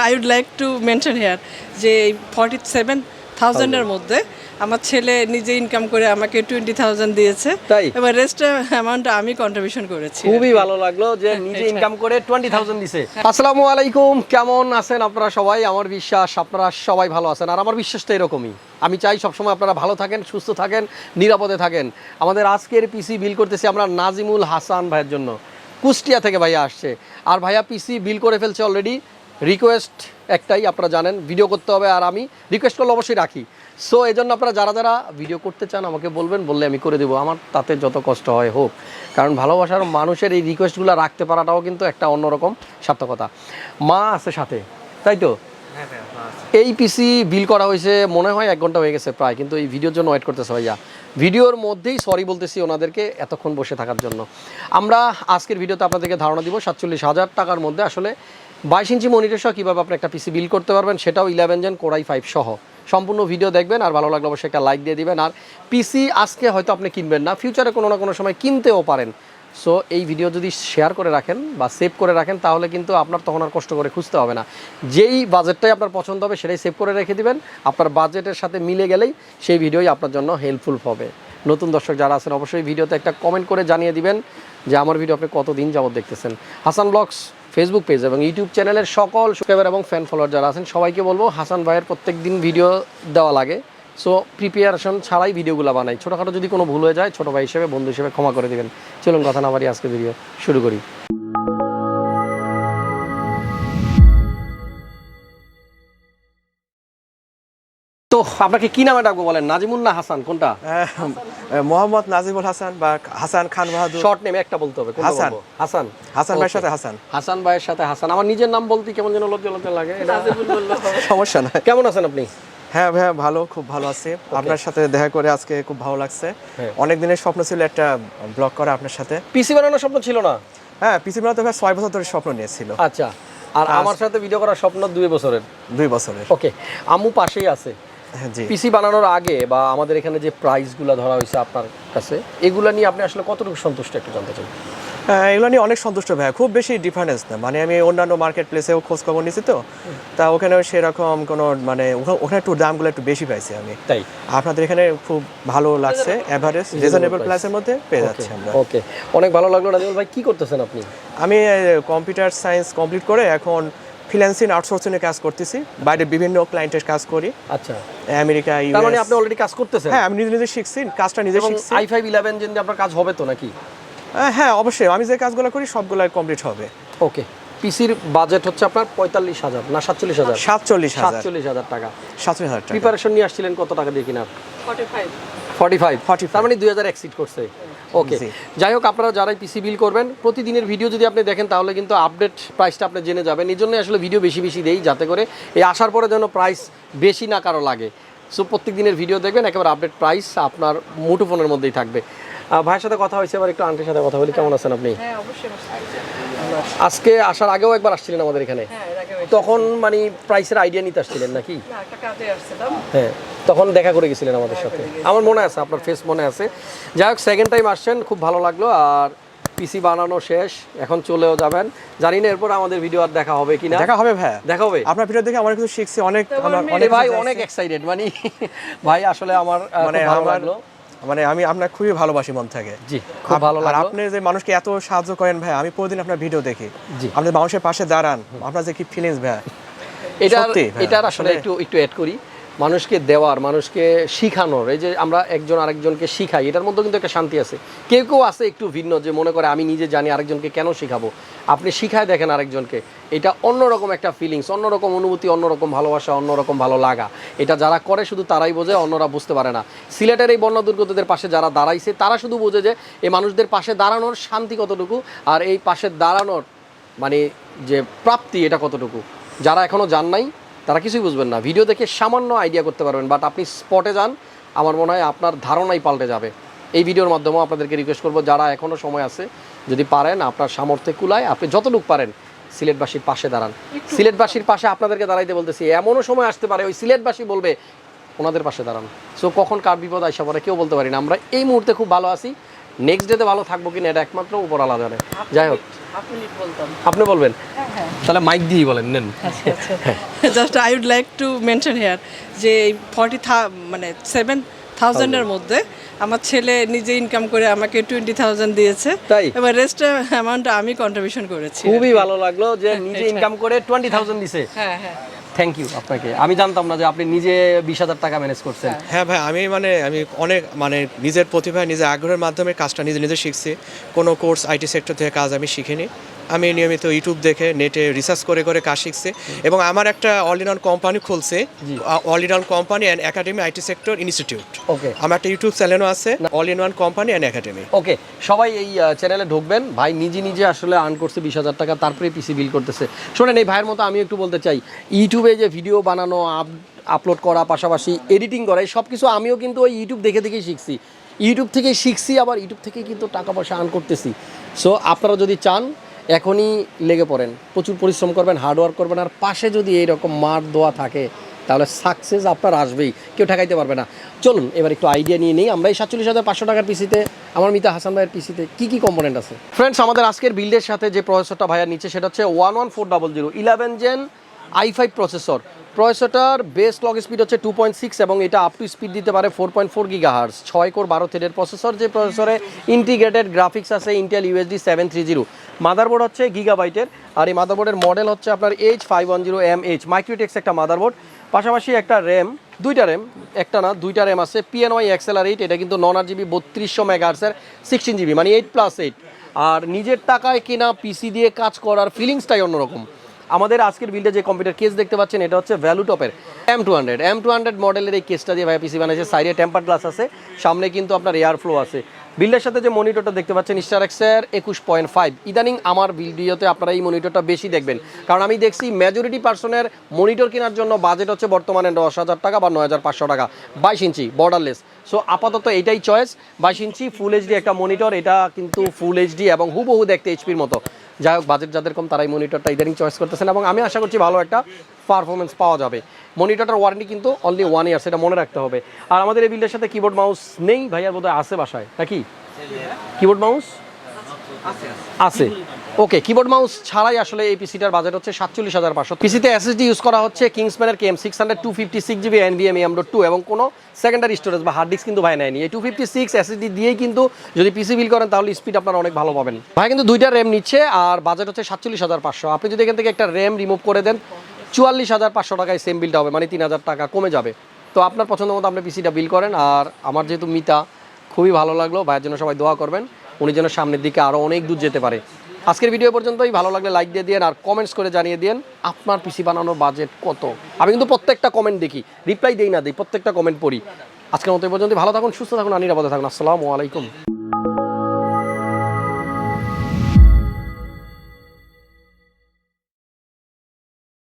I would like to mention here যে 47,000 এর মধ্যে আমার ছেলে নিজে ইনকাম করে আমাকে 20,000 দিয়েছে এবার রেস্ট অ্যামাউন্ট আমি কন্ট্রিবিউশন করেছি খুবই ভালো লাগলো যে নিজে ইনকাম করে 20,000 দিয়েছে আসসালামু আলাইকুম কেমন আছেন আপনারা সবাই আমার বিশ্বাস আপনারা সবাই ভালো আছেন আর আমার বিশ্বাস তো এরকমই আমি চাই সবসময় আপনারা ভালো থাকেন সুস্থ থাকেন নিরাপদে থাকেন আমাদের আজকের পিসি বিল করতেছি আমরা নাজিমুল হাসান ভাইয়ের জন্য কুষ্টিয়া থেকে ভাইয়া আসছে আর ভাইয়া পিসি বিল করে ফেলছে অলরেডি রিকোয়েস্ট একটাই আপনারা জানেন ভিডিও করতে হবে আর আমি রিকোয়েস্ট করলে অবশ্যই রাখি সো এই জন্য আপনারা যারা যারা ভিডিও করতে চান আমাকে বলবেন বললে আমি করে দেবো আমার তাতে যত কষ্ট হয় হোক কারণ ভালোবাসার মানুষের এই রিকোয়েস্টগুলো রাখতে পারাটাও কিন্তু একটা অন্যরকম সার্থকতা মা আছে সাথে তাই তো এই পিসি বিল করা হয়েছে মনে হয় 1 ঘন্টা হয়ে গেছে প্রায় কিন্তু এই ভিডিওর জন্য ওয়েট করতেছে ভাইয়া ভিডিওর মধ্যেই সরি বলতেছি ওনাদেরকে এতক্ষণ বসে থাকার জন্য আমরা আজকের ভিডিওতে আপনাদেরকে ধারণা দিব 47,000 টাকার মধ্যে আসলে 22 ইঞ্চি মনিটর সহ কীভাবে আপনি একটা পিসি বিল করতে পারবেন সেটাও 11 জেন কোর i5 সহ সম্পূর্ণ ভিডিও দেখবেন আর ভালো লাগলে অবশ্যই একটা লাইক দিয়ে দিবেন আর পিসি আজকে হয়তো আপনি কিনবেন না ফিউচারে কোনো না কোনো সময় কিনতেও পারেন সো এই ভিডিও যদি শেয়ার করে রাখেন বা সেভ করে রাখেন তাহলে কিন্তু আপনার তখন আর কষ্ট করে খুঁজতে হবে না যেই বাজেটটাই আপনার পছন্দ হবে সেটাই সেভ করে রেখে দিবেন আপনার বাজেটের সাথে মিলে গেলেই সেই ভিডিওই আপনার জন্য হেল্পফুল হবে নতুন দর্শক যারা আছেন অবশ্যই ভিডিওতে একটা কমেন্ট করে জানিয়ে দিবেন যে আমার ভিডিও আপনি কতদিন যাবত দেখতেছেন হাসান ব্লগস ফেসবুক পেজ এবং ইউটিউব চ্যানেলের সকল সাবস্ক্রাইবার এবং ফ্যান ফলোয়ার যারা আছেন সবাইকে বলবো হাসান ভাইয়ের প্রত্যেক দিন ভিডিও দেওয়া লাগে সো প্রিপারেশন ছাড়াই ভিডিওগুলো বানাই ছোটোখাটো যদি কোনো ভুল হয়ে যায় ছোটো ভাই হিসেবে বন্ধু হিসেবে ক্ষমা করে দেবেন চলুন কথা না বাড়ি আজকে ভিডিও শুরু করি তো আপনাকে কি নামে ডাকবো বলেন নাজিমুল না হাসান কোনটা মোহাম্মদ নাজিমুল হাসান বা হাসান খান বাহাদুর শর্ট নেম একটা বলতে হবে হাসান হাসান হাসান ভাইয়ের সাথে হাসান হাসান ভাইয়ের সাথে হাসান আমার নিজের নাম বলতে কেমন যেন লজ্জা লজ্জা লাগে নাজিমুল বললে হবে সমস্যা না কেমন আছেন আপনি হ্যাঁ ভাইয়া ভালো খুব ভালো আছি আপনার সাথে দেখা করে আজকে খুব ভালো লাগছে অনেক দিনের স্বপ্ন ছিল একটা ব্লগ করা আপনার সাথে পিসি বানানোর স্বপ্ন ছিল না হ্যাঁ পিসি বানাতে ভাই 6 বছর ধরে স্বপ্ন নিয়েছিল আচ্ছা আর আমার সাথে ভিডিও করার স্বপ্ন 2 বছরের 2 বছরের ওকে আম্মু পাশেই আছে জি পিসি বানানোর আগে বা আমাদের এখানে যে প্রাইসগুলো ধরা হয়েছে আপনার কাছে এগুলা নিয়ে আপনি আসলে কতটুকু সন্তুষ্ট একটু জানতে চাই এগুলো নিয়ে অনেক সন্তুষ্ট ভাই খুব বেশি ডিফারেন্স না মানে আমি অন্যান্য মার্কেট প্লেসেও খোঁজ খবর নিয়েছি তো তা ওখানেও সেরকম কোনো মানে ওখানে একটু দামগুলো একটু বেশি পাইছি আমি তাই আপনাদের এখানে খুব ভালো লাগছে এভারেজ রিজনেবল প্রাইসের মধ্যে পেয়ে যাচ্ছি আমরা ওকে অনেক ভালো লাগলো নাজিমুল ভাই কি করতেছেন আপনি আমি কম্পিউটার সায়েন্স কমপ্লিট করে এখন ফ্রিল্যান্সিং আউটসোর্সিং এ কাজ করতেছি বাইরে বিভিন্ন ক্লায়েন্টের কাজ করি আচ্ছা আমেরিকা ইউএস তার মানে আপনি অলরেডি কাজ করতেছেন হ্যাঁ আমি নিজে শিখছি কাজটা নিজে শিখছি i5 11 জেন দিয়ে আপনার কাজ হবে তো নাকি হ্যাঁ অবশ্যই আমি যে কাজগুলো করি সবগুলো কমপ্লিট হবে ওকে পিসির বাজেট হচ্ছে আপনার 45,000 না 47,000 47,000 টাকা 47,000 টাকা প্রিপারেশন নিয়ে আসছিলেন কত টাকা দিয়ে কিনা 45 তার মানে 2000 এক্সিড করছে ওকে যাই হোক আপনারা যারাই পিসি বিল করবেন প্রতিদিনের ভিডিও যদি আপনি দেখেন তাহলে কিন্তু আপডেট প্রাইসটা আপনি জেনে যাবেন এই জন্য আসলে ভিডিও বেশি বেশি দেই যাতে করে এই আসার পরে যেন প্রাইস বেশি না কারো লাগে সো প্রত্যেক দিনের ভিডিও দেখবেন একেবারে আপডেট প্রাইস আপনার মুঠোফোনের মধ্যেই থাকবে ভাইয়ের সাথে কথা হয়েছে এবার একটু আন্টির সাথে কথা বলি কেমন আছেন আপনি হ্যাঁ অবশ্যই আজকে আসার আগেও একবার আসছিলেন আমাদের এখানে তখন মানে প্রাইসের আইডিয়া নিতে আসছিলেন নাকি না একটা কাজে আসছিলাম হ্যাঁ তখন দেখা করে গেছিলেন আমাদের সাথে আমার মনে আছে আপনার ফেস মনে আছে যাই হোক সেকেন্ড টাইম আসছেন খুব ভালো লাগলো আর পিসি বানানো শেষ এখন চলেও যাবেন জানি না এরপর আমাদের ভিডিও আর দেখা হবে কিনা দেখা হবে ভাই দেখা হবে আপনার ভিডিও দেখে আমার কিছু শিখছি অনেক ভাই অনেক এক্সাইটেড মানে ভাই আসলে আমার মানে ভালো লাগলো মানে আমি আপনার খুবই ভালোবাসি মন থেকে জি খুব ভালো লাগলো আর আপনি যে মানুষকে এত সাহায্য করেন ভাই আমি প্রতিদিন আপনার ভিডিও দেখি আপনি মানুষের পাশে দাঁড়ান আপনার যে কি ফিলিংস ভাই এটার আসলে একটু অ্যাড করি মানুষকে দেওয়ার মানুষকে শিখানোর এই যে আমরা একজন আরেকজনকে শিখাই এটার মধ্যে কিন্তু একটা শান্তি আছে কেউ কেউ আছে একটু ভিন্ন যে মনে করে আমি নিজে জানি আরেকজনকে কেন শিখাবো আপনি শিখায় দেখেন আরেকজনকে এটা অন্যরকম একটা ফিলিংস অন্যরকম অনুভূতি অন্যরকম ভালোবাসা অন্যরকম ভালো লাগা এটা যারা করে শুধু তারাই বোঝে অন্যরা বুঝতে পারে না সিলেটের এই বন্যা দুর্গতদের পাশে যারা দাঁড়াইছে তারা শুধু বোঝে যে এই মানুষদের পাশে দাঁড়ানোর শান্তি কতটুকু আর এই পাশে দাঁড়ানোর মানে যে প্রাপ্তি এটা কতটুকু যারা এখনও যান নাই তারা কিছুই বুঝবেন না ভিডিও দেখে সামান্য আইডিয়া করতে পারবেন বাট আপনি স্পটে যান আমার মনে হয় আপনার ধারণাই পাল্টে যাবে এই ভিডিওর মাধ্যমেও আপনাদেরকে রিকোয়েস্ট করবো যারা এখনও সময় আছে যদি পারেন আপনার সামর্থ্যে কুলায় আপনি যতটুকু পারেন সিলেটবাসীর পাশে দাঁড়ান সিলেটবাসীর পাশে আপনাদেরকে দাঁড়াইতে বলতেছি এমনও সময় আসতে পারে ওই সিলেটবাসী বলবে ওনাদের পাশে দাঁড়ান সো কখন কার বিপদ আইসা পড়ে কেউ বলতে পারি না আমরা এই মুহূর্তে খুব ভালো আছি নেক্সট ডেতে ভালো থাকবো কিনা এটা একমাত্র উপরওয়ালা জানে। যাই হোক আপনি বলবেন, তাহলে মাইক দিয়েই বলেন, নেন। Just I would like to mention here যে 47,000-এর মধ্যে আমার ছেলে নিজে ইনকাম করে আমাকে 20,000 দিয়েছে, তাই এবার রেস্ট অ্যামাউন্টটা আমি কন্ট্রিবিউশন করেছি। খুবই ভালো লাগলো যে নিজে ইনকাম করে 20,000 দিছে। হ্যাঁ হ্যাঁ, থ্যাংক ইউ আপনাকে। আমি জানতাম না যে আপনি নিজে 20,000 টাকা ম্যানেজ করছেন। হ্যাঁ ভাই, আমি অনেক নিজের প্রতিভা নিজের আগ্রহের মাধ্যমে কাজটা নিজে নিজে শিখছি। কোনো কোর্স আইটি সেক্টর থেকে কাজ আমি শিখিনি। আমি নিয়মিত ইউটিউব দেখে নেটে রিসার্চ করে করে কাজ শিখছি এবং আমার একটা অল ইন ওয়ান কোম্পানি খুলছে, all in one company and academy IT sector institute. Okay, আমার একটা ইউটিউব চ্যানেলও আছে, all in one company and academy. Okay, সবাই এই চ্যানেলে ঢুকবেন। ভাই নিজে নিজে আসলে আর্ন করছে 20,000 টাকা, তারপরে পিসি বিল করতেছে। শোনেন, এই ভাইয়ের মতো আমি একটু বলতে চাই, ইউটিউবে যে ভিডিও বানানো, আপলোড করা, পাশাপাশি এডিটিং করা, এই সব কিছু আমিও কিন্তু ওই ইউটিউব দেখে দেখেই শিখছি। ইউটিউব থেকেই শিখছি, আবার ইউটিউব থেকেই কিন্তু টাকা পয়সা আর্ন করতেছি। সো আপনারা যদি চান এখনই লেগে পড়েন, প্রচুর পরিশ্রম করবেন, হার্ডওয়ার্ক করবেন, আর পাশে যদি এইরকম মাঠ দোয়া থাকে তাহলে সাকসেস আপনার আসবেই, কেউ ঠেকাইতে পারবে না। চলুন এবার একটু আইডিয়া নিয়ে নিই। আমরা এই 47,500 টাকার পিসিতে, আমার মিতা হাসান ভাইয়ের পিসিতে কী কী কম্পোনেন্ট আছে। ফ্রেন্ডস, আমাদের আজকের বিল্ডের সাথে যে প্রসেসরটা ভাইয়ার নিচ্ছে সেটা হচ্ছে 11400 11 জেন i5 প্রসেসর। প্রসেসরটার বেস ক্লক স্পিড হচ্ছে 2.6 এবং এটা আপ টু স্পিড দিতে পারে 4.4 GHz। 6 কোর 12 থ্রেডের প্রসেসর, যে প্রসেসরে ইন্টিগ্রেটেড গ্রাফিক্স আছে ইন্টেল USD 730। মাদারবোর্ড হচ্ছে গিগাবাইটের, আর এই মাদারবোর্ডের মডেল হচ্ছে আপনার H510MH মাইক্রোটেক্স একটা মাদারবোর্ড। পাশাপাশি একটা র্যাম, দুইটা র্যাম, একটা না দুইটা র্যাম আছে PNY XLR8। এটা কিন্তু 9GB 3200 MHz 16GB, মানে 8+8। আর নিজের টাকায় কেনা পিসি দিয়ে কাজ করার ফিলিংসটাই অন্যরকম। আমাদের আজকের বিল্ডে যে কম্পিউটার কেস দেখতে পাচ্ছেন এটা হচ্ছে ভ্যালুটপের M200 মডেলের এই কেসটা দিয়ে ভাইয়া পিসি বানাইছে। সাইডে টেম্পার গ্লাস আছে, সামনে কিন্তু আপনার এয়ার ফ্লো আছে। বিল্ডের সাথে যে মনিটরটা দেখতে পাচ্ছেন স্টারএক্সের 21.5। ইদানিং আমার ভিডিওতে আপনারা এই মনিটরটা বেশি দেখবেন, কারণ আমি দেখছি মেজরিটি পার্সনের মনিটর কেনার জন্য বাজেট হচ্ছে বর্তমানে 10,000 টাকা বা 9,500 টাকা, 22 ইঞ্চি বর্ডারলেস। সো আপাতত এটাই চয়েস, 22 ইঞ্চি ফুল এইচডি একটা মনিটর। এটা কিন্তু ফুল এইচডি এবং হুবহু দেখতে এইচপির মতো। যাই হোক, বাজেট যাদের কম তারাই মনিটরটা ইদানিং চয়েস করতেছেন এবং আমি আশা করছি ভালো একটা পারফরমেন্স পাওয়া যাবে। মনিটরটার ওয়ারেন্টি কিন্তু অনলি 1 ইয়ার, সেটা মনে রাখতে হবে। আর আমাদের এই বিল্ডের সাথে কিবোর্ড মাউস নেই, ভাইয়ার বোধহয় আছে বাসায় নাকি? কিবোর্ড মাউস আছে, ওকে। কিবোর্ড মাউস ছাড়াই আসলে এই পিসিটার বাজেট হচ্ছে 47,500। পিসিতে এসএসডি ইউজ করা হচ্ছে কিংসম্যানের KM600 256GB NVMe M.2 এবং কোনো সেকেন্ডারি স্টোরেজ বা হার্ড ডিস্ক কিন্তু ভাই নেয়নি। এই 256 এসএসডি দিয়েই কিন্তু যদি পিসি বিল করেন তাহলে স্পিড আপনারা অনেক ভালো পাবেন। ভাই কিন্তু দুইটা র্যাম নিচ্ছে আর বাজেট হচ্ছে 47,500। আপনি যদি এখান থেকে একটা র্যাম রিমুভ করে দেন 44,500 টাকায় সেম বিলটা হবে, মানে 3,000 টাকা কমে যাবে। তো আপনার পছন্দ মতো আপনি পিসিটা বিল করেন। আর আমার যেহেতু মিতা, খুবই ভালো লাগলো, ভাইয়ের জন্য সবাই দোয়া করবেন, উনি যেন সামনের দিকে আরও অনেক দূর যেতে পারে। আজকের ভিডিও পর্যন্তই। ভালো লাগলে লাইক দিয়ে দিন আর কমেন্টস করে জানিয়ে দিন আপনার পিসি বানানোর বাজেট কত। আমি কিন্তু প্রত্যেকটা কমেন্ট দেখি, রিপ্লাই দেই না দিই, প্রত্যেকটা কমেন্ট পড়ি। আজকের মতো এই পর্যন্ত। ভালো থাকুন, সুস্থ থাকুন, নিরাপদে থাকুন। আসসালামু আলাইকুম।